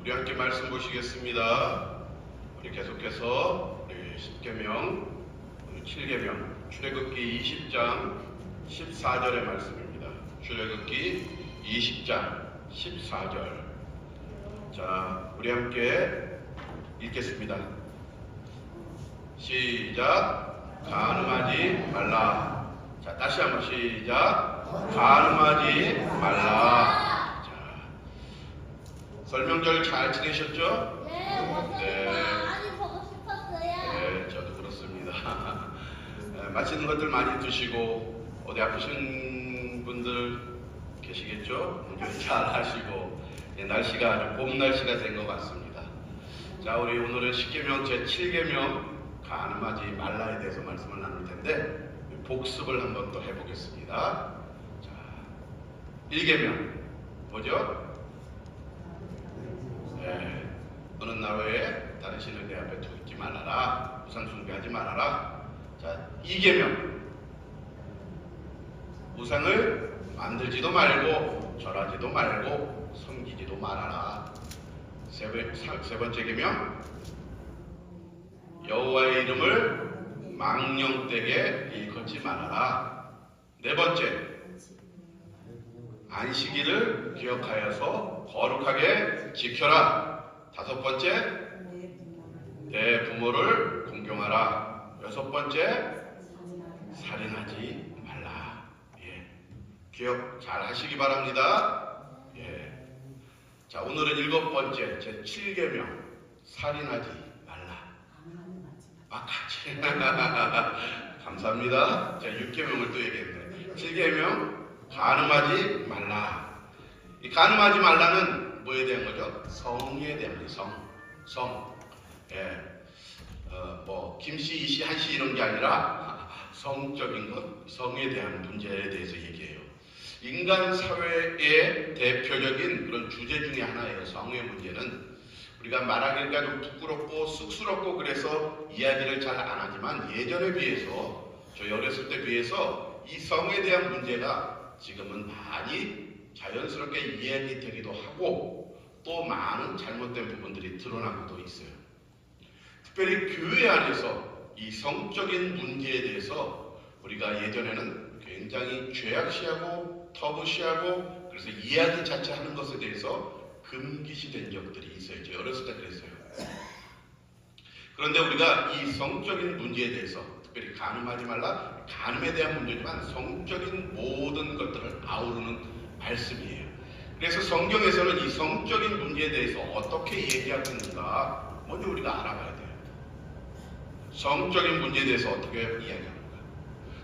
우리 함께 말씀 보시겠습니다. 우리 계속해서 우리 10계명, 7계명, 출애굽기 20장 14절의 말씀입니다. 출애굽기 20장 14절. 자, 우리 함께 읽겠습니다. 시작. 간음하지 말라. 자, 다시 한번 시작. 간음하지 말라. 설명절 잘 지내셨죠? 네, 많이 보고 싶었어요. 네, 저도 그렇습니다. 맛있는 것들 많이 드시고 어디 아프신 분들 계시겠죠? 운전 잘 하시고 날씨가 아주 봄 날씨가 된 것 같습니다. 자, 우리 오늘은 10계명 제7계명 간음하지 말라에 대해서 말씀을 나눌 텐데 복습을 한번 또 해보겠습니다. 자, 1계명 뭐죠? 너는 나 외에 다른 신을 내 앞에 두지 말아라. 우상 숭배하지 말아라. 자, 2계명 우상을 만들지도 말고 절하지도 말고 섬기지도 말아라. 세 번째 계명 여호와의 이름을 망령되게 일컫지 말아라. 네 번째 안식일을 기억하여서 거룩하게 지켜라. 다섯 번째 내 부모를 공경하라. 여섯 번째 살인하지 말라. 기억 잘 하시기 바랍니다. 자, 오늘은 7번째 제7계명 살인하지 말라. 같이 감사합니다. 자, 6계명을 또 얘기했네. 7계명 간음하지 말라. 이 간음하지 말라는 뭐에 대한 거죠? 성에 대한 거죠. 성. 김씨, 이씨, 한씨 이런 게 아니라 성적인 것, 성에 대한 문제에 대해서 얘기해요. 인간 사회의 대표적인 그런 주제 중에 하나예요. 성의 문제는 우리가 말하기가 좀 부끄럽고 쑥스럽고 그래서 이야기를 잘 안 하지만 예전에 비해서 저희 어렸을 때 비해서 이 성에 대한 문제가 지금은 많이 자연스럽게 이야기되기도 하고 또 많은 잘못된 부분들이 드러나고도 있어요. 특별히 교회 안에서 이 성적인 문제에 대해서 우리가 예전에는 굉장히 죄악시하고 터부시하고 그래서 이야기 자체 하는 것에 대해서 금기시된 적들이 있어요. 제가 어렸을 때 그랬어요. 그런데 우리가 이 성적인 문제에 대해서 특별히 간음하지 말라, 간음에 대한 문제지만 성적인 모든 것들을 아우르는 말씀이에요. 그래서 성경에서는 이 성적인 문제에 대해서 어떻게 얘기하고 있는가 먼저 우리가 알아봐야 돼요. 성적인 문제에 대해서 어떻게 이야기하는가.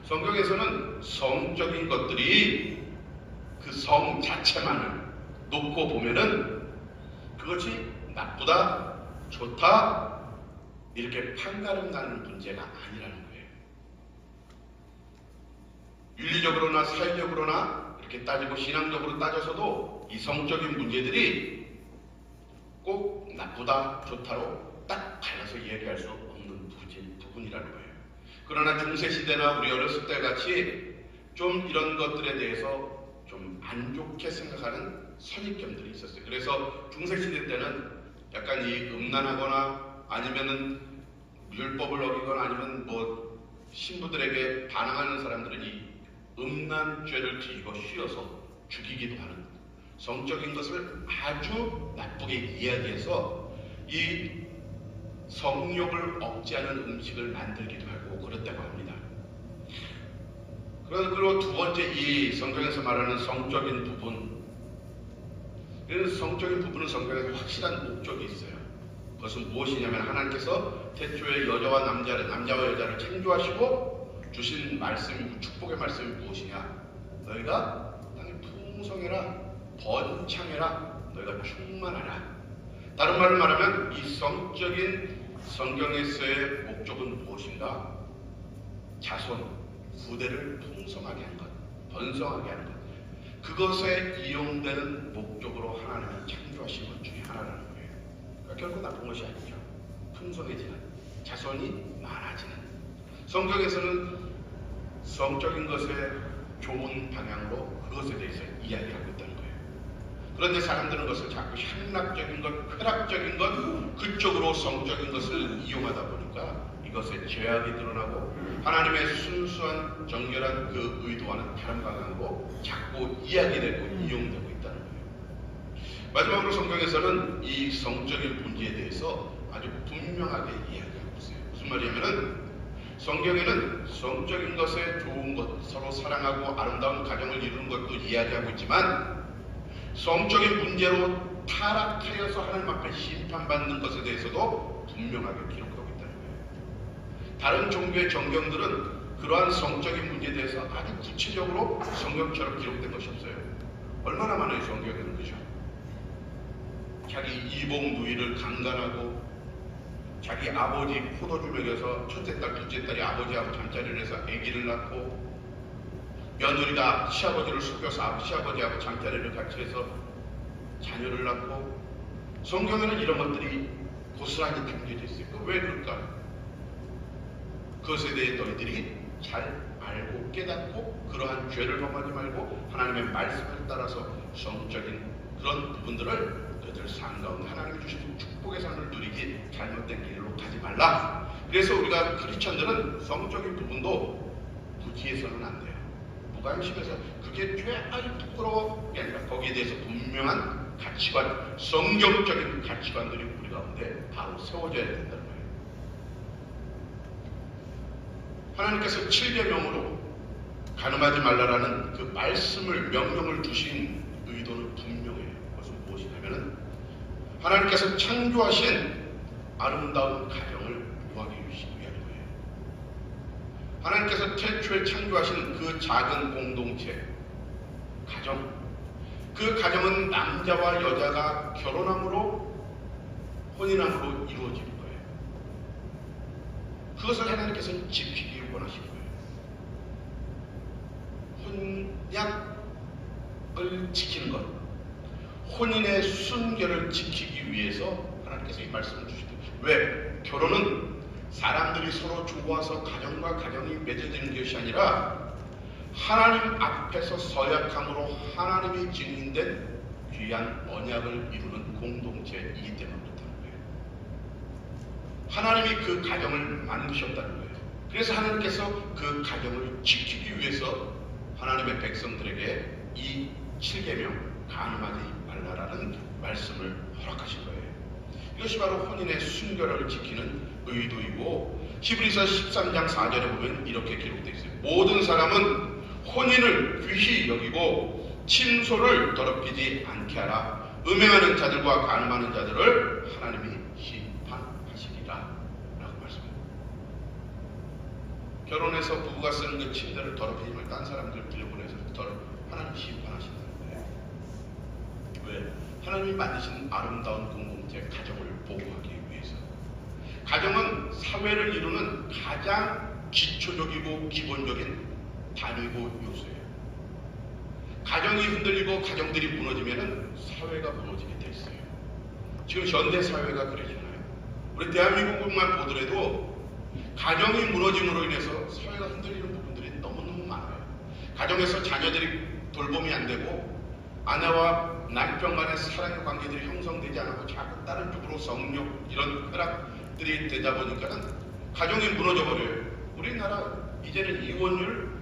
성경에서는 성적인 것들이 그 성 자체만을 놓고 보면은 그것이 나쁘다, 좋다 이렇게 판가름 나는 문제가 아니라는 거예요. 윤리적으로나 사회적으로나 이렇게 따지고 신앙적으로 따져서도 이 성적인 문제들이 꼭 나쁘다, 좋다로 딱 갈라서 얘기할 수 없는 부분이라는 거예요. 그러나 중세시대나 우리 어렸을 때 같이 좀 이런 것들에 대해서 좀 안 좋게 생각하는 선입견들이 있었어요. 그래서 중세시대 때는 약간 이 음란하거나 아니면은 율법을 어기거나 아니면 뭐 신부들에게 반항하는 사람들은 이 음란죄를 뒤집어 씌워서 죽이기도 하는 성적인 것을 아주 나쁘게 이야기해서 이 성욕을 억제하는 음식을 만들기도 하고 그랬다고 합니다. 그리고 두 번째 이 성경에서 말하는 성적인 부분, 그래서 성적인 부분은 성경에서 확실한 목적이 있어요. 그것은 무엇이냐면 하나님께서 태초에 여자와 여자를 창조하시고 주신 말씀, 축복의 말씀이 무엇이냐? 너희가 땅에 풍성해라, 번창해라, 너희가 충만하라. 다른 말로 말하면 이 성적인 성경에서의 목적은 무엇인가? 자손, 후대를 풍성하게 하는 것, 번성하게 하는 것. 그것에 이용되는 목적으로 하나님이 창조하신 것 중에 하나라는 거예요. 그러니까 결국 나쁜 것이 아니죠. 풍성해지는, 자손이 많아지는. 성경에서는 성적인 것에 좋은 방향으로 그것에 대해서 이야기하고 있다는 거예요. 그런데 사람들은 그것을 자꾸 향락적인 것, 쾌락적인 것, 그쪽으로 성적인 것을 이용하다 보니까 이것에 죄악이 드러나고 하나님의 순수한 정결한 그 의도와는 다른 방향으로 자꾸 이야기되고 이용되고 있다는 거예요. 마지막으로 성경에서는 이 성적인 문제에 대해서 아주 분명하게 이야기하고 있어요. 무슨 말이냐면은 성경에는 성적인 것에 좋은 것, 서로 사랑하고 아름다운 가정을 이루는 것도 이야기하고 있지만 성적인 문제로 타락하여서 하나님 앞에 심판받는 것에 대해서도 분명하게 기록하고 있다는 거예요. 다른 종교의 정경들은 그러한 성적인 문제에 대해서 아주 구체적으로 성경처럼 기록된 것이 없어요. 얼마나 많아요, 성경에는. 그죠? 자기 이복 누이를 강간하고 자기 아버지 포도주 먹여서 첫째 딸, 둘째 딸이 아버지하고 잠자리를 해서 아기를 낳고 며느리가 시아버지를 속여서 시아버지하고 잠자리를 같이 해서 자녀를 낳고 성경에는 이런 것들이 고스란히 담겨져 있어요. 왜 그럴까? 그것에 대해 너희들이 잘 알고 깨닫고 그러한 죄를 범하지 말고 하나님의 말씀을 따라서 성적인 그런 부분들을 너희들 삶 가운데 하나님이 주신 축복의 삶을 누리기 잘못된 길로 가지 말라. 그래서 우리가 크리스천들은 성적인 부분도 무지해서는 안 돼요. 무관심해서 그게 죄 아주 부끄러워 게 아니라 거기에 대해서 분명한 가치관, 성경적인 가치관들이 우리 가운데 바로 세워져야 된다는 거예요. 하나님께서 7계명으로 간음하지 말라라는 그 말씀을 명령을 주신 의도는 분명해요. 그것은 무엇이냐면은 하나님께서 창조하신 아름다운 가정을 보호하기 위한 거예요. 하나님께서 태초에 창조하신 그 작은 공동체, 가정, 그 가정은 남자와 여자가 결혼함으로 혼인함으로 이루어지는 거예요. 그것을 하나님께서는 지키기 원하신 거예요. 혼약을 지키는 것, 혼인의 순결을 지키기 위해서 하나님께서 이 말씀을 주시죠. 왜? 결혼은 사람들이 서로 좋아서 가정과 가정이 맺어지는 것이 아니라 하나님 앞에서 서약함으로 하나님이 증인된 귀한 언약을 이루는 공동체이기 때문에 그렇다는 거예요. 하나님이 그 가정을 만드셨다는 거예요. 그래서 하나님께서 그 가정을 지키기 위해서 하나님의 백성들에게 이 7계명 간음하지 말라라는 말씀을 허락하신 거예요. 이것이 바로 혼인의 순결을 지키는 의도이고 히브리서 13장 4절에 보면 이렇게 기록되어 있어요. 모든 사람은 혼인을 귀히 여기고 침소를 더럽히지 않게 하라. 음행하는 자들과 간음하는 자들을 하나님이 심판하시리라 라고 말씀합니다. 결혼해서 부부가 쓰는 그 침대를 더럽히지 말고 딴 사람들 빌려보내서 하나님 심판하신다는 거예요. 왜? 하나님이 만드신 아름다운 공동체 가정을 보호하기 위해서. 가정은 사회를 이루는 가장 기초적이고 기본적인 단위고 요소예요. 가정이 흔들리고 가정들이 무너지면 사회가 무너지게 돼 있어요. 지금 현대 사회가 그러잖아요. 우리 대한민국만 보더라도 가정이 무너짐으로 인해서 사회가 흔들리는 부분들이 너무너무 많아요. 가정에서 자녀들이 돌봄이 안 되고 아내와 남편 간의 사랑의 관계들이 형성되지 않고 자꾸 다른 쪽으로 성욕 이런 쾌락들이 되다 보니까는 가정이 무너져 버려요. 우리나라 이제는 이혼율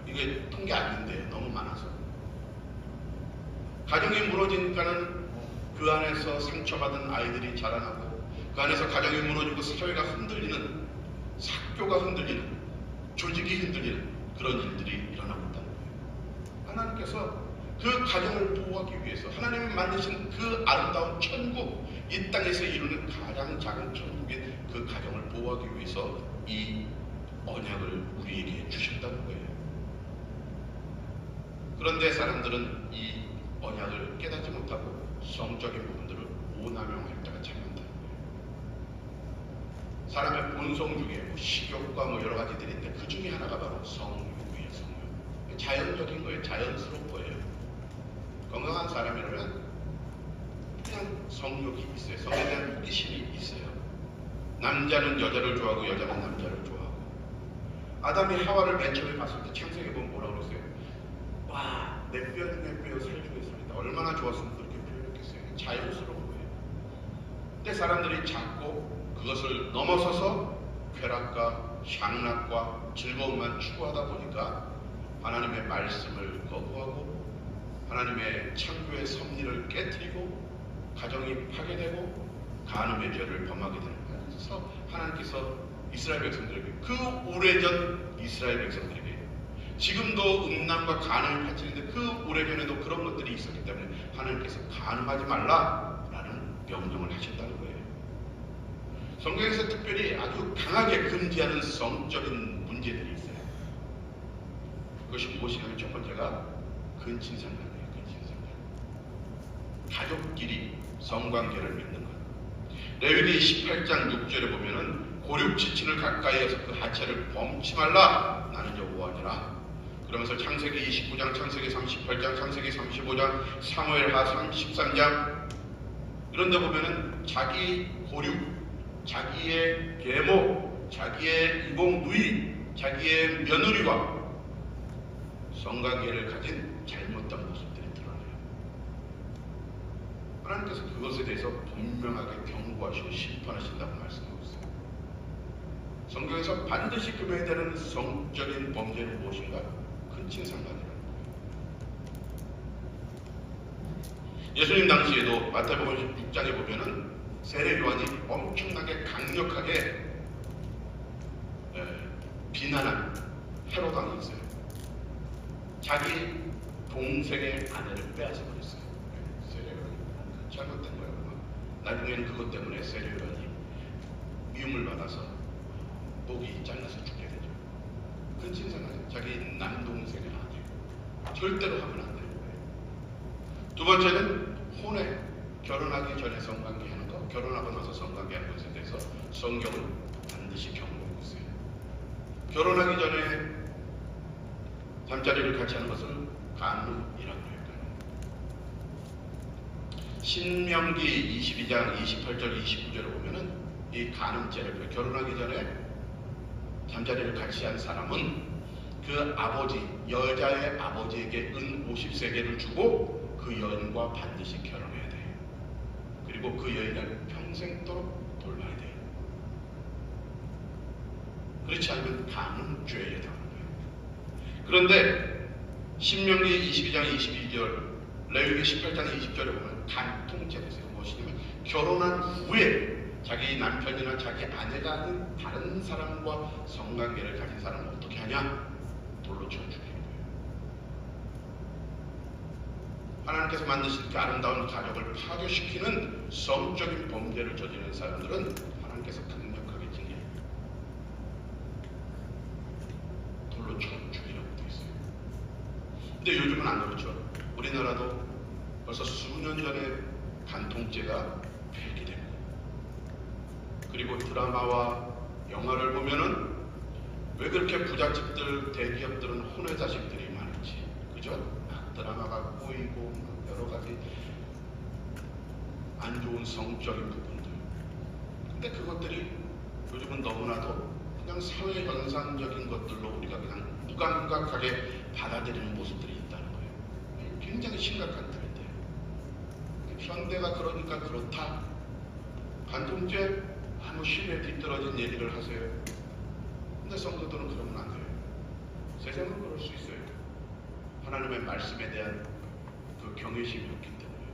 이게 통계 안 된대요. 너무 많아서. 가정이 무너지니까는 그 안에서 상처받은 아이들이 자라나고 그 안에서 가정이 무너지고 사회가 흔들리는, 학교가 흔들리는, 조직이 흔들리는 그런 일들이 일어나고 있다는 거예요. 하나님께서 그 가정을 보호하기 위해서 하나님이 만드신 그 아름다운 천국, 이 땅에서 이루는 가장 작은 천국의 그 가정을 보호하기 위해서 이 언약을 우리에게 주셨다는 거예요. 그런데 사람들은 이 언약을 깨닫지 못하고 성적인 부분들을 오남용할 때가 참 많다는 거예요. 사람의 본성 중에 식욕과 여러 가지들이 있는데 그 중에 하나가 바로 성욕이에요. 성욕. 자연적인 거예요. 자연스러운 거예요. 건강한 사람이라면 그냥 성욕이 있어요. 성에 대한 호기심이 있어요. 남자는 여자를 좋아하고 여자는 남자를 좋아하고. 아담이 하와를 맨 처음에 봤을 때 창세기 보면 뭐라고 그랬어요? 와, 내 뼈 중에 뼈, 살 중에 살이다. 얼마나 좋았으면 그렇게 표현했겠어요. 자연스러운 거예요. 근데 사람들이 자꾸 그것을 넘어서서 쾌락과 향락과 즐거움만 추구하다 보니까 하나님의 말씀을 거부하고 하나님의 창조의 섭리를 깨뜨리고 가정이 파괴되고 간음의 죄를 범하게 되는 거예요. 그래서 하나님께서 이스라엘 백성들에게, 그 오래전 이스라엘 백성들에게, 지금도 음란과 간음이 파치는데 그 오래전에도 그런 것들이 있었기 때문에 하나님께서 간음하지 말라라는 명령을 하셨다는 거예요. 성경에서 특별히 아주 강하게 금지하는 성적인 문제들이 있어요. 그것이 무엇이냐면 첫 번째가 근친상간이에요. 근친상간. 가족끼리 성관계를 맺는 것. 레위기 18장 6절에 보면은 고륙지친을 가까이에서 그 하체를 범치 말라, 나는 여호와니라. 그러면서 창세기 29장, 창세기 38장, 창세기 35장, 사무엘하 33장 이런 데 보면은 자기 고륙, 자기의 계모, 자기의 이복 누이, 자기의 며느리와 성관계를 가진 잘못된 모습들이 드러나요. 하나님께서 그것에 대해서 분명하게 경고하시고 심판하신다고 말씀하고 있어요. 성경에서 반드시 금해야 되는 성적인 범죄는 무엇인가? 근친상간이라는 거예요. 예수님 당시에도 마태복음 6장에 보면은 세례 요한이 엄청나게 강력하게 비난한 헤롯 왕이 있어요. 자기 동생의 아내를 빼앗아 버렸어요. 세례 요한이 잘못된 거예요. 나중에는 그것 때문에 세례 요한이 미움을 받아서 목이 잘라서 죽게 되죠. 근친상간, 자기 남동생의 아내 절대로 하면 안 되는 거예요. 두 번째는 혼외, 결혼하기 전에 성관계하는 것, 결혼하고 나서 성관계하는 것에 대해서 성경은 반드시 경고하고 있어요. 결혼하기 전에 잠자리를 같이 하는 것은 간음이라고 해요. 신명기 22장 28절 29절에 보면은 이 간음죄를, 결혼하기 전에 잠자리를 같이 한 사람은 그 아버지, 여자의 아버지에게 은 50세겔을 주고 그 여인과 반드시 결혼해야 돼요. 그리고 그 여인을 평생도록 돌봐야 돼요. 그렇지 않으면 간음죄에 해당하는 거예요. 그런데 신명기 22장 22절, 레위기 18장 20절에 보면 간통죄가 있어요. 무엇이냐면 결혼한 후에 자기 남편이나 자기 아내가 아닌 다른 사람과 성관계를 가진 사람은 어떻게 하냐? 돌로 쳐 죽이는 거예요. 하나님께서 만드신 그 아름다운 가족을 파괴시키는 성적인 범죄를 저지르는 사람들은 하나님께서 강력하게 징계합니다. 돌로 쳐 죽이라고 되어 있어요. 근데 요즘은 안 그렇죠. 우리나라도 벌써 수년 전에 간통죄가 폐기되고, 그리고 드라마와 영화를 보면은 왜 그렇게 부잣집들, 대기업들은 혼외 자식들이 많은지, 그죠? 막 드라마가 꼬이고 여러 가지 안 좋은 성적인 부분들. 근데 그것들이 요즘은 너무나도 그냥 사회 현상적인 것들로 우리가 그냥 무감각하게 받아들이는 모습들이 있다는 거예요. 굉장히 심각한 트렌드예요. 현대가 그러니까 그렇다. 간통죄 아무 신뢰에 뒤떨어진 얘기를 하세요. 근데 성도들은 그러면 안 돼요. 세상은 그럴 수 있어요. 하나님의 말씀에 대한 그 경외심이 없기 때문에.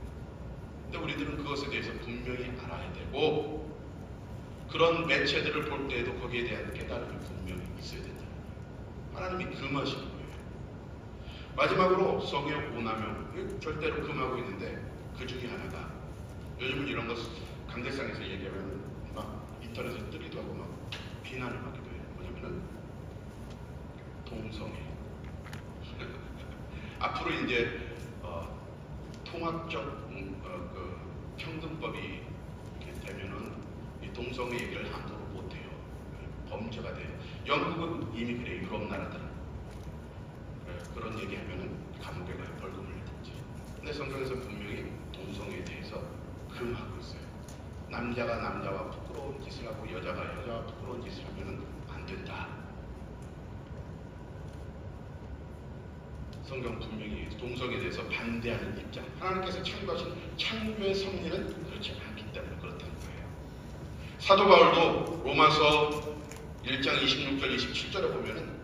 근데 우리들은 그것에 대해서 분명히 알아야 되고, 그런 매체들을 볼 때에도 거기에 대한 깨달음이 분명히 있어야 된다. 하나님이 금하시는 거예요. 마지막으로 성의 오남용, 절대로 금하고 있는데 그 중에 하나가, 요즘은 이런 것 강대상에서 얘기하면 막 인터넷에 뜨기도 하고 막 비난을 하기도 해요. 뭐냐면은 동성애. 앞으로 이제 통합적 그 평등법이 이렇게 되면은 이 동성애 얘기를 함부로 못해요. 범죄가 돼요. 영국은 이미 그래요. 유럽 나라들은 그런 얘기하면은 감옥에 가요. 벌금을 내든지. 근데 성경에서 분명히 동성애에 대해서 금하고 있어요. 남자가 남자와 부끄러운 짓을 하고 여자가 여자와 부끄러운 짓을 하면은 안 된다. 성경 분명히 동성에 대해서 반대하는 입장. 하나님께서 창조하신 창조의 섭리는 그렇지 않기 때문에 그렇다는 거예요. 사도 바울도 로마서 1장 26절 27절에 보면은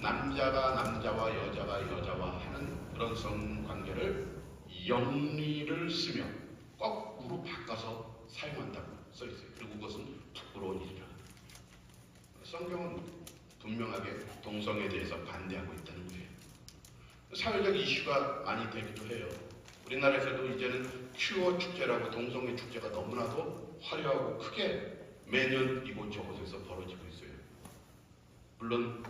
남자가 남자와 여자가 여자와 하는 그런 성관계를 영리를 쓰며 거꾸로 바꿔서 사용한다고 써 있어요. 그리고 그것은 부끄러운 일이라. 성경은 분명하게 동성에 대해서 반대하고 있다는 거예요. 사회적 이슈가 많이 되기도 해요. 우리나라에서도 이제는 큐어 축제라고 동성애 축제가 너무나도 화려하고 크게 매년 이곳저곳에서 벌어지고 있어요. 물론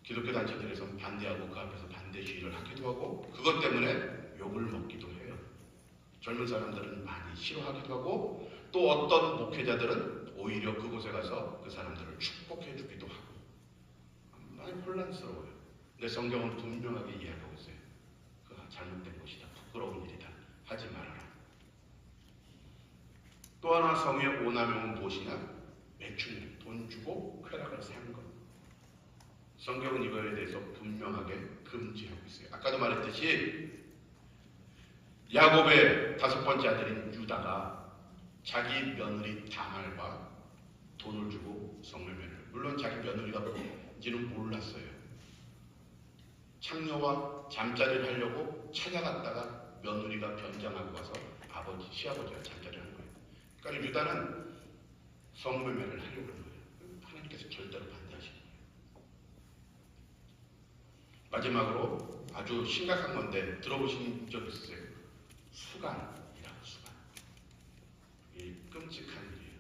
기독교 단체들에서는 반대하고 그 앞에서 반대 시위를 하기도 하고 그것 때문에 욕을 먹기도 해요. 젊은 사람들은 많이 싫어하기도 하고 또 어떤 목회자들은 오히려 그곳에 가서 그 사람들을 축복해 주기도 하고 많이 혼란스러워요. 근데 성경은 분명하게 이야기하고 있어요. 그가 잘못된 것이다. 부끄러운 일이다. 하지 말아라. 또 하나 성의 오남용은 무엇이냐? 매춘, 돈 주고 쾌락을 사는 것. 성경은 이거에 대해서 분명하게 금지하고 있어요. 아까도 말했듯이 야곱의 5번째 아들인 유다가 자기 며느리 다말과 돈을 주고 성매매를. 물론 자기 며느리가 뭔지는 몰랐어요. 창녀와 잠자리를 하려고 찾아갔다가 며느리가 변장하고 와서 시아버지가 잠자리를 하는 거예요. 그러니까 유다는 성매매를 하려고 하는 거예요. 하나님께서 절대로 반대하시는 거예요. 마지막으로 아주 심각한 건데 들어보신 적 있으세요? 수간이라고. 수간. 이 끔찍한 일이에요.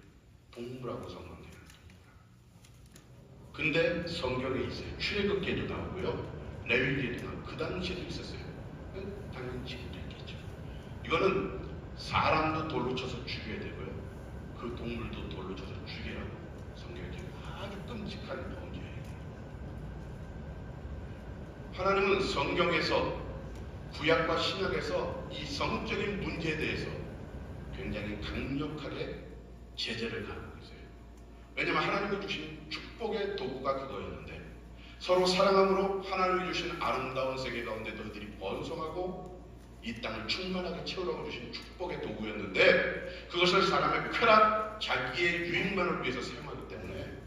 동물하고 성관계는 동물하고. 근데 성경에 있어요. 출애굽기에도 나오고요. 레위기에도 나오고 그 당시에도 있었어요. 당연히 지금도 있겠죠. 이거는 사람도 돌로 쳐서 죽여야 되고요. 그 동물도 돌로 쳐서 죽이라고 성경에 아주 끔찍한 범죄예요. 하나님은 성경에서 구약과 신약에서 이 성적인 문제에 대해서 굉장히 강력하게 제재를 가하고 있어요. 왜냐하면 하나님이 주신 축복의 도구가 그거였는데 서로 사랑함으로 하나님이 주신 아름다운 세계 가운데 너희들이 번성하고 이 땅을 충만하게 채우라고 주신 축복의 도구였는데 그것을 사람의 쾌락, 자기의 유익만을 위해서 사용하기 때문에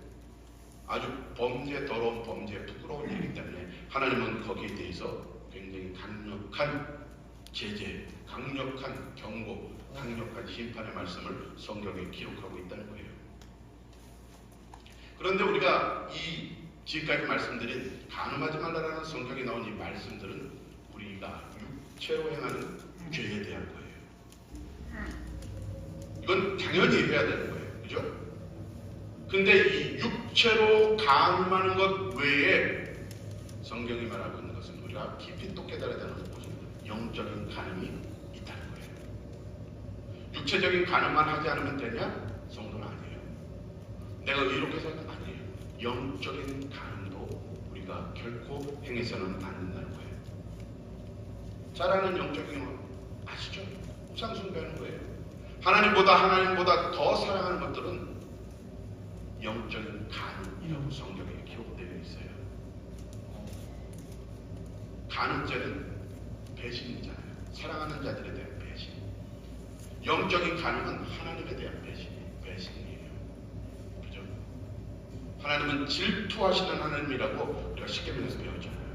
아주 범죄, 더러운 범죄, 부끄러운 일이기 때문에 하나님은 거기에 대해서 굉장히 강력한 제재, 강력한 경고, 강력한 심판의 말씀을 성경에 기록하고 있다는 거예요. 그런데 우리가 이 지금까지 말씀드린 간음하지 말라라는 성경에 나온 이 말씀들은 우리가 육체로 행하는 죄에 대한 거예요. 이건 당연히 해야 되는 거예요. 그죠? 근데 이 육체로 간음하는 것 외에 성경이 말하고 있는 것은 우리가 깊이 또 깨달아야 되는 것은 영적인 간음이 있다는 거예요. 육체적인 간음만 하지 않으면 되냐? 성도는 아니에요. 내가 의롭게서는 아니에요. 영적인 간음도 우리가 결코 행해서는 안 된다는 거예요. 잘 아는 영적인 건 아시죠? 우상 숭배하는 거예요. 하나님보다 더 사랑하는 것들은 영적인 간음이라고 성경에 기록되어 있어요. 간음죄는 배신이잖아요. 사랑하는 자들에 대한 배신. 영적인 간음은 하나님에 대한 배신이에요. 그죠? 하나님은 질투하시는 하나님이라고 우리가 십계명에서 배웠잖아요.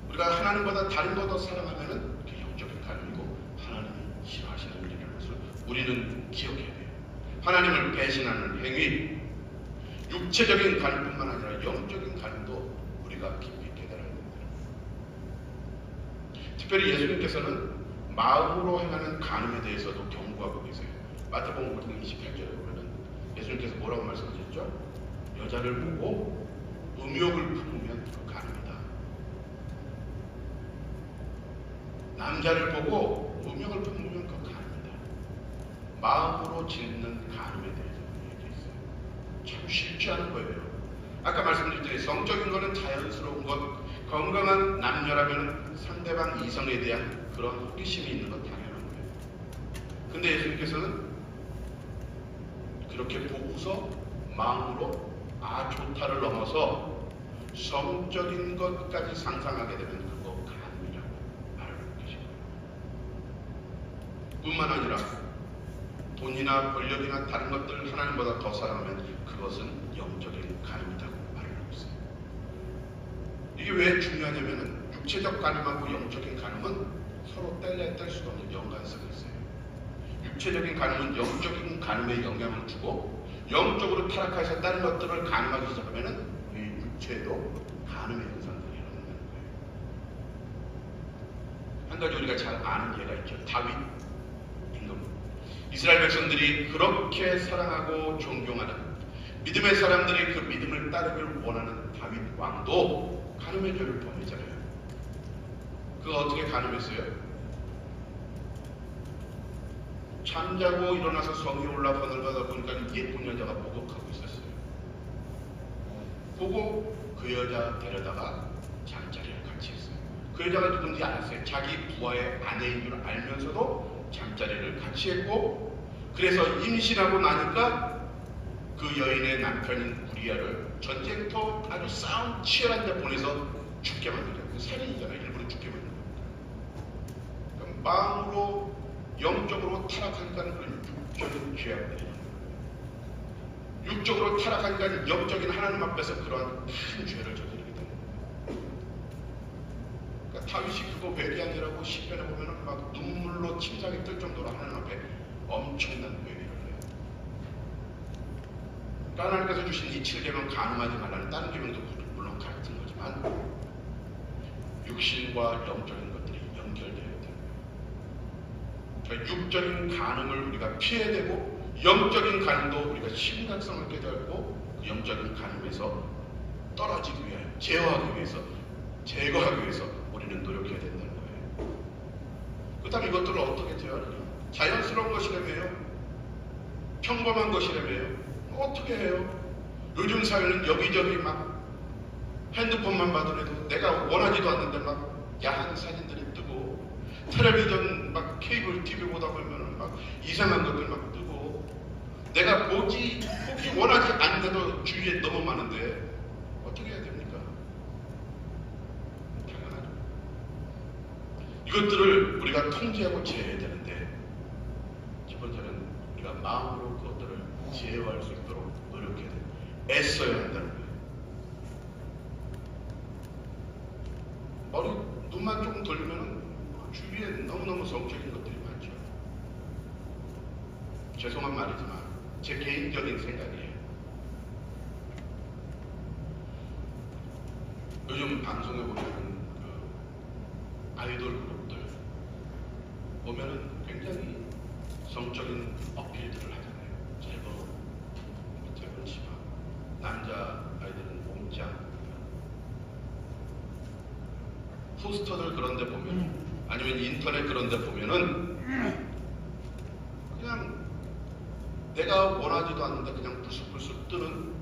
우리가 하나님보다 다른 거 더 사랑하면은 그게 영적인 간음이고 하나님이 싫어하시는 일이라는 것을 우리는 기억해야 돼요. 하나님을 배신하는 행위, 육체적인 간음뿐만 아니라 영적인 간음도 우리가 깊이 깨달아야 됩니다. 특별히 예수님께서는 마음으로 행하는 간음에 대해서도 경고하고 계세요. 마태복음 5장 28절에 보면 예수님께서 뭐라고 말씀하셨죠? 여자를 보고 음욕을 품으면 그 간음이다. 남자를 보고 음욕을 품으면 그 간음이다. 마음으로 짓는 간음에 대해서 얘기했어요. 참 쉽지 않은 거예요. 아까 말씀드렸듯이 성적인 거는 자연스러운 것, 건강한 남녀라면 상대방 이성에 대한 그런 호기심이 있는 건 당연한 거예요. 근데 예수님께서는 그렇게 보고서 마음으로 좋다를 넘어서 성적인 것까지 상상하게 되면 그거 간음이라고 말하고 계신 거예요. 뿐만 아니라 돈이나 권력이나 다른 것들을 하나님보다 더 사랑하면 그것은 영적인 간음이라고 말하고 있어요. 이게 왜 중요하냐면은 육체적 간음하고 영적인 간음은 서로 뗄래야 뗄 수가 없는 연관성이 있어요. 육체적인 간음은 영적인 간음에 영향을 주고 영적으로 타락해서 다른 것들을 간음하기 시작하면은 우리 육체에도 간음의 현상들이 일어나는 거예요. 한 가지 우리가 잘 아는 예가 있죠. 다윗 임금. 이스라엘 백성들이 그렇게 사랑하고 존경하는 믿음의 사람들이 그 믿음을 따르길 원하는 다윗 왕도 간음의 죄를 범했잖아요. 그가 어떻게 간음했어요? 잠자고 일어나서 성이 올라 거들거다 보니까 예쁜 여자가 목욕하고 있었어요. 보고 그 여자 데려다가 잠자리를 같이 했어요. 그 여자가 누군지 알았어요. 자기 부하의 아내인 줄 알면서도 잠자리를 같이 했고, 그래서 임신하고 나니까 그 여인의 남편인 우리아를 전쟁터 아주 싸움 치열한 데 보내서 죽게 만들어요. 살인이잖아요. 일부러 죽게 만든 겁니다. 그럼 마음으로 영적으로 타락하니까는 그런 육적인 죄악들이, 육적으로 타락하니까 영적인 하나님 앞에서 그러한 큰 죄를 저지르게 됩니다. 그러니까 다윗이 그거 회개하느라고 시편에 보면은 막 눈물로 침상이 뜰 정도로 하나님 앞에 엄청난 회개를 해요. 그러니까 하나님께서 주신 이 7계명 간음하지 말라는 다른 계명도 물론 같은 거지만 육신과 영적인 것들이 연결되어야 돼요. 그러니까 육적인 간음을 우리가 피해야 되고 영적인 간음도 우리가 심각성을 깨닫고 그 영적인 간음에서 떨어지기 위하여 제어하기 위해서 제거하기 위해서 우리는 노력해야 된다는 거예요. 그렇다면 이것들을 어떻게 제어하느냐? 자연스러운 것이라며요. 평범한 것이라며요. 어떻게 해요? 요즘 사회는 여기저기 막 핸드폰만 봐더라도 내가 원하지도 않는데 막 야한 사진들이 뜨고, 텔레비전 막 케이블 TV 보다 보면 막 이상한 것들 막 뜨고, 내가 보기 원하지 않는데도 주위에 너무 많은데 어떻게 해야 됩니까? 당연하죠. 이것들을 우리가 통제하고 제어해야 되는데 첫 번째는 우리가 마음으로 그것들을 제어할 수 있도록 노력해야 돼요. 애써야 한다는 거예요. 머리, 눈만 조금 돌리면 주위에 너무너무 성적인 것들이 많죠. 죄송한 말이지만 제 개인적인 생각이에요. 요즘 방송에 보면 그 아이돌 그룹들 보면은 굉장히 성적인 어필들을 하잖아요. 짧은 치마, 남자 아이들은 몸짱, 포스터들 그런 데 보면, 아니면 인터넷 그런 데 보면은 그냥 내가 원하지도 않는데 그냥 불쑥불쑥 뜨는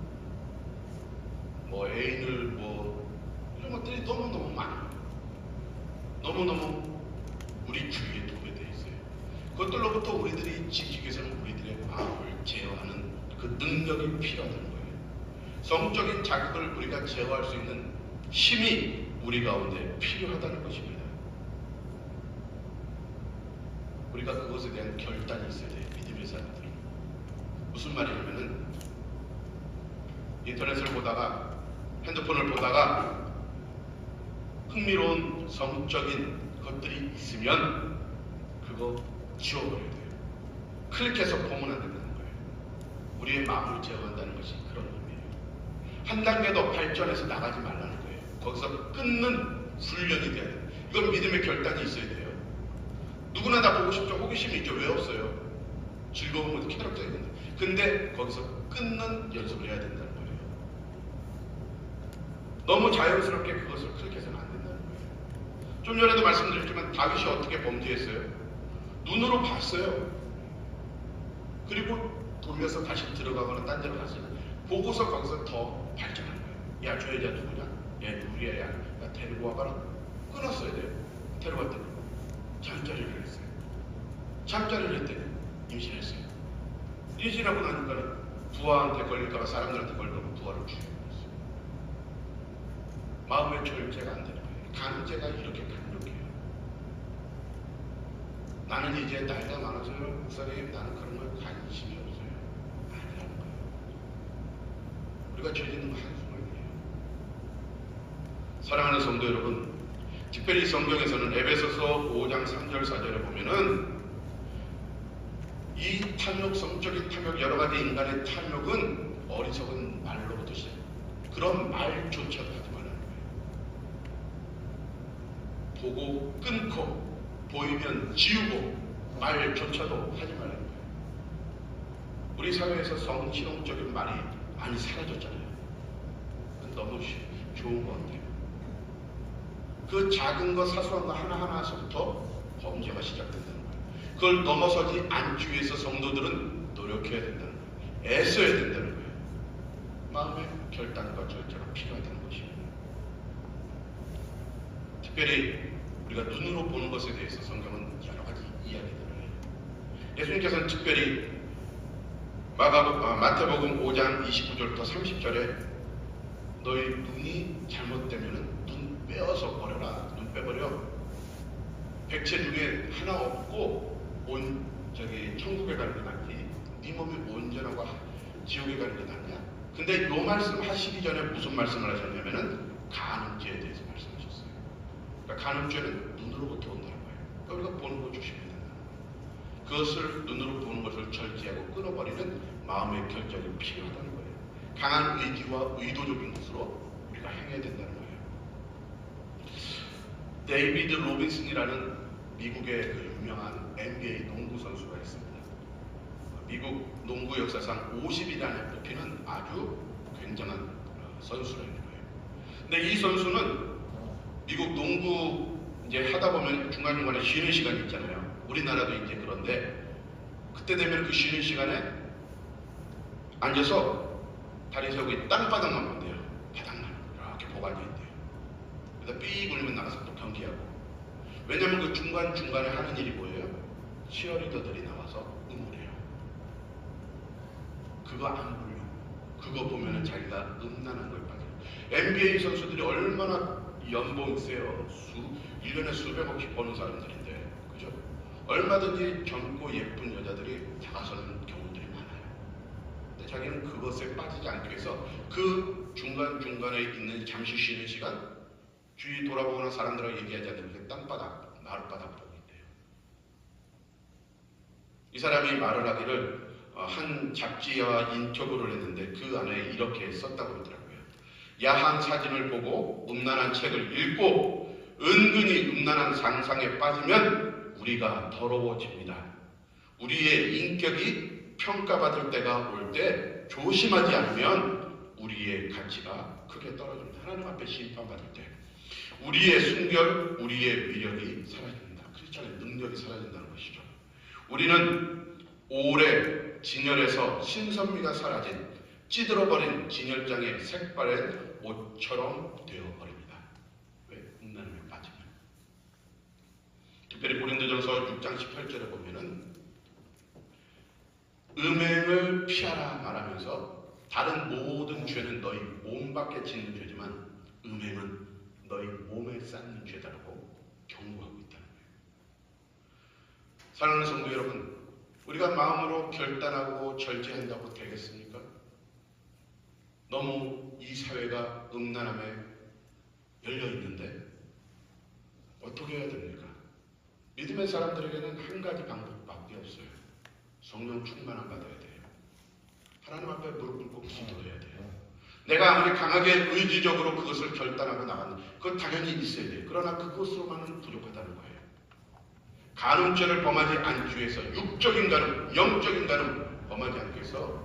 뭐 애인을 뭐 이런 것들이 너무너무 많아요. 너무너무 우리 주위에 도배되어 있어요. 그것들로부터 우리들이 지키기 위해서는 우리들의 마음을 제어하는 그 능력이 필요하다는 거예요. 성적인 자극을 우리가 제어할 수 있는 힘이 우리 가운데 필요하다는 것입니다. 우리가 그것에 대한 결단이 있어야 돼요. 믿음의 사람들은. 무슨 말이냐면은 인터넷을 보다가, 핸드폰을 보다가 흥미로운 성적인 것들이 있으면 그거 지워버려야 돼요. 클릭해서 보면 안 된다는 거예요. 우리의 마음을 제어한다는 것이 그런 의미예요. 한 단계 더 발전해서 나가지 말라는 거예요. 거기서 끊는 훈련이 돼야 돼요. 이건 믿음의 결단이 있어야 돼요. 누구나 다 보고 싶죠. 호기심이 있죠. 왜 없어요? 즐거운 것도 쾌락적인 건데. 근데 거기서 끊는 연습을 해야 된다는 거예요. 너무 자연스럽게 그것을 클릭해서는 안 된다는 거예요. 좀 전에도 말씀드렸지만 다윗이 어떻게 범죄했어요? 눈으로 봤어요. 그리고 돌려서 다시 들어가거나 딴 데로 갔어요. 보고서 거기서 더 발전한 거예요. 야, 저 여자 누구냐? 얘 누구야? 야, 데리고 와봐라. 끊었어야 돼요. 데려갔더니 잠자리를 했어요. 잠자리를 했더니 임신했어요. 임신하고 나니까 부하한테 걸릴까봐, 사람들한테 걸릴까봐 부하를 죽여버렸어요. 마음의 절제가 안 되는 거예요. 간제가 이렇게 강력해요. 나는 이제 나이가 많아서요, 목사님, 나는 그런 걸 관심이 없어요. 아니라는 거예요. 우리가 죄 짓는 거 한순간이에요. 사랑하는 성도 여러분, 특별히 성경에서는 에베소서 5장 3절 4절에 보면은 이 탐욕, 성적인 탐욕, 여러 가지 인간의 탐욕은 어리석은 말로부터 시작. 그런 말조차도 하지 말라는 거예요. 보고 끊고 보이면 지우고 말조차도 하지 말라는 거예요. 우리 사회에서 성희롱적인 말이 많이 사라졌잖아요. 너무 좋은 것 같아요. 그 작은 거, 사소한 거 하나하나에서부터 범죄가 시작된다는 거예요. 그걸 넘어서지 않기 위해서 성도들은 노력해야 된다는 거예요. 애써야 된다는 거예요. 마음의 결단과 절제가 필요하다는 것입니다. 특별히 우리가 눈으로 보는 것에 대해서 성경은 여러 가지 이야기들을 해요. 예수님께서는 특별히 마태복음 5장 29절부터 30절에 너희 눈이 잘못되면 눈 빼어서 버려라. 눈 빼버려. 백체 중에 하나 없고 천국에 가는 게 낫지. 네 몸이 온전하고 지옥에 가는 게 낫냐? 근데 이 말씀 하시기 전에 무슨 말씀을 하셨냐면은 간음죄에 대해서 말씀하셨어요. 그러니까 간음죄는 눈으로부터 온다는 거예요. 그러니까 우리가 보는 거 조심해야 된다는 거예요. 그것을 눈으로 보는 것을 절제하고 끊어버리는 마음의 결정이 필요하다는 거예요. 강한 의지와 의도적인 것으로 우리가 행해야 된다는 거예요. 데이비드 로빈슨이라는 미국의 그 유명한 NBA 농구 선수가 있습니다. 미국 농구 역사상 50이라는 뽑히는 아주 굉장한 선수라는 거예요. 근데 이 선수는 미국 농구 이제 하다 보면 중간중간에 쉬는 시간이 있잖아요. 우리나라도 이제 그런데 그때 되면 그 쉬는 시간에 앉아서 다리 세우고 땅바닥만 본대요. 바닥만 이렇게 보고 앉아있대요. 그래서 삐 굴리면 나가서 또 경기하고. 왜냐면 그 중간중간에 하는 일이 뭐예요? 치어리더들이 나와서 응원해요. 그거 안 보려고. 그거 보면은 자기가 음란한 거에 빠져요. NBA 선수들이 얼마나 연봉이 세요. 1년에 수백억씩 버는 사람들인데, 그죠? 얼마든지 젊고 예쁜 여자들이 다가서는 경우들이 많아요. 근데 자기는 그것에 빠지지 않기 위해서 그 중간중간에 있는 잠시 쉬는 시간, 주위 돌아보거나 사람들하고 얘기하지 않는 땅바닥, 마룻바닥 보고 있대요. 이 사람이 말을 하기를 한 잡지와 인터뷰를 했는데 그 안에 이렇게 썼다고 그러더라고요. 야한 사진을 보고 음란한 책을 읽고 은근히 음란한 상상에 빠지면 우리가 더러워집니다. 우리의 인격이 평가받을 때가 올 때 조심하지 않으면 우리의 가치가 크게 떨어집니다. 하나님 앞에 심판받을 때 우리의 순결, 우리의 위력이 사라집니다. 크리스천의 능력이 사라진다는 것이죠. 우리는 오래 진열해서 신선미가 사라진 찌들어버린 진열장의 색바랜 옷처럼 되어버립니다. 왜? 음란함에 빠지면. 특별히 고린도전서 6장 18절에 보면은 음행을 피하라 말하면서 다른 모든 죄는 너희 몸 밖에 짓는 죄지만 음행은 너희 몸에 쌓는 죄다라고 경고하고 있다는 거예요. 사랑하는 성도 여러분, 우리가 마음으로 결단하고 절제한다고 되겠습니까? 너무 이 사회가 음란함에 열려 있는데 어떻게 해야 됩니까? 믿음의 사람들에게는 한 가지 방법밖에 없어요. 성령 충만함 받아야 돼요. 하나님 앞에 무릎 꿇고 기도해야 돼요. 내가 아무리 강하게 의지적으로 그것을 결단하고 나가는 그건 당연히 있어야 돼요. 그러나 그것으로만은 부족하다는 거예요. 간음죄를 범하지 않기 위해서 육적인 간음, 영적인 간음 범하지 않기 위해서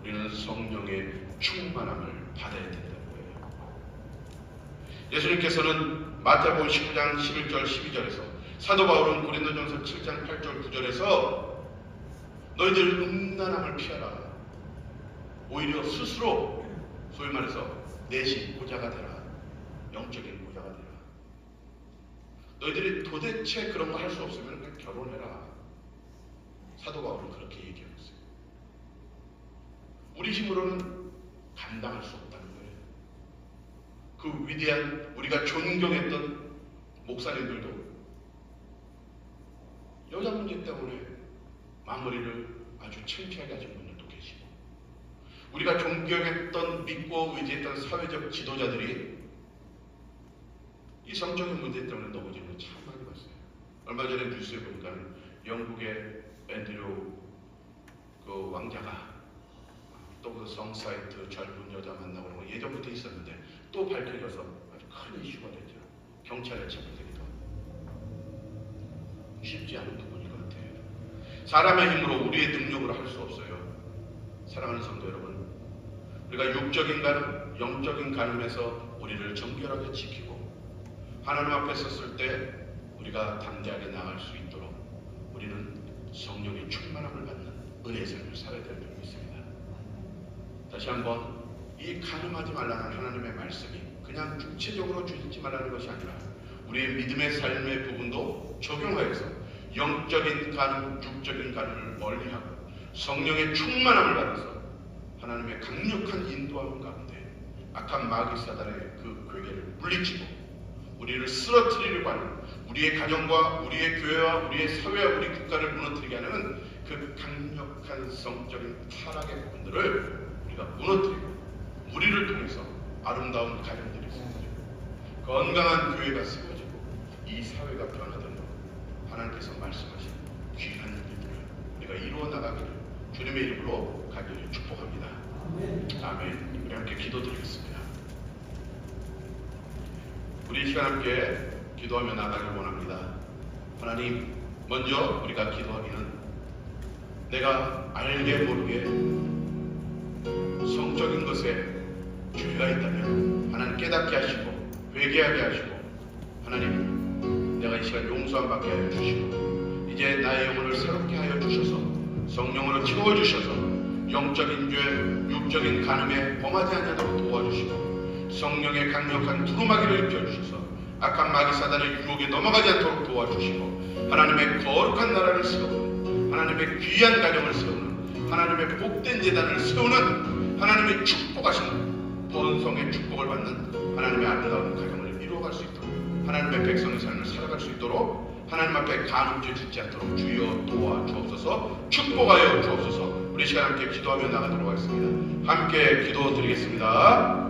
우리는 성령의 충만함을 받아야 된다는 거예요. 예수님께서는 마태복음 19장 11절 12절에서 사도 바울은 고린도전서 7장 8절 9절에서 너희들 음란함을 피하라. 오히려 스스로 소위 말해서 내신 보좌가 되라. 영적인 보좌가 되라. 너희들이 도대체 그런 거 할 수 없으면 그냥 결혼해라. 사도 바울은 그렇게 얘기하고 있어요. 우리 힘으로는 감당할 수 없다는 거예요. 그 위대한 우리가 존경했던 목사님들도 여자 문제 때문에 마무리를 아주 창피하게 하신 분들도 계시고, 우리가 존경했던 믿고 의지했던 사회적 지도자들이 이 성적인 문제 때문에 넘어지는 걸 참 많이 봤어요. 얼마 전에 뉴스에 보니까 영국의 앤드류 그 왕자가 또 그 성사이트 젊은 여자 만나고 그런 거 예전부터 있었는데 또 밝혀져서 아주 큰 이슈가 됐죠. 경찰에 체포되기도 하고. 쉽지 않은 부분인 것 같아요. 사람의 힘으로 우리의 능력으로 할 수 없어요. 사랑하는 성도 여러분, 우리가 육적인 가늠, 영적인 가늠에서 우리를 정결하게 지키고 하나님 앞에 섰을 때 우리가 담대하게 나갈 수 있도록 우리는 성령의 충만함을 받는 은혜의 삶을 살아야 될 줄 믿습니다. 다시 한번 이 가늠하지 말라는 하나님의 말씀이 그냥 육체적으로 주지 말라는 것이 아니라 우리의 믿음의 삶의 부분도 적용하여서 영적인 가늠, 육적인 가늠을 멀리하고 성령의 충만함을 받아서 하나님의 강력한 인도함 가운데 악한 마귀 사단의 그 괴계를 물리치고 우리를 쓰러뜨리려고 하는, 우리의 가정과 우리의 교회와 우리의 사회와 우리 국가를 무너뜨리게 하는 그 강력한 성적인 타락의 부분들을 우리가 무너뜨리고 우리를 통해서 아름다운 가정들이 세워지고 건강한 교회가 세워지고 이 사회가 변화되는 하나님께서 말씀하신 귀한 일들을 우리가 이루어 나가기를 주님의 이름으로 간절히 축복합니다. 아멘. 우리 함께 기도드리겠습니다. 우리 이 시간 함께 기도하며 나가길 원합니다. 하나님, 먼저 우리가 기도하기는 내가 알게 모르게 성적인 것에 죄가 있다면 하나님 깨닫게 하시고 회개하게 하시고, 하나님 내가 이 시간 용서함 받게 하여 주시고 이제 나의 영혼을 새롭게 하여 주셔서 성령으로 채워주셔서 영적인 죄, 육적인 간음에 범하지 않도록 도와주시고 성령의 강력한 두루마기를 입혀주셔서 악한 마귀 사단의 유혹에 넘어가지 않도록 도와주시고 하나님의 거룩한 나라를 세우는, 하나님의 귀한 가정을 세우는, 하나님의 복된 제단을 세우는, 하나님의 축복하시는 본성의 축복을 받는 하나님의 아름다운 가정을 이루어갈 수 있도록, 하나님의 백성의 삶을 살아갈 수 있도록 하나님 앞에 간음죄 짓지 않도록 주여 도와주옵소서, 축복하여 주옵소서. 우리 시간 함께 기도하며 나가도록 하겠습니다. 함께 기도드리겠습니다.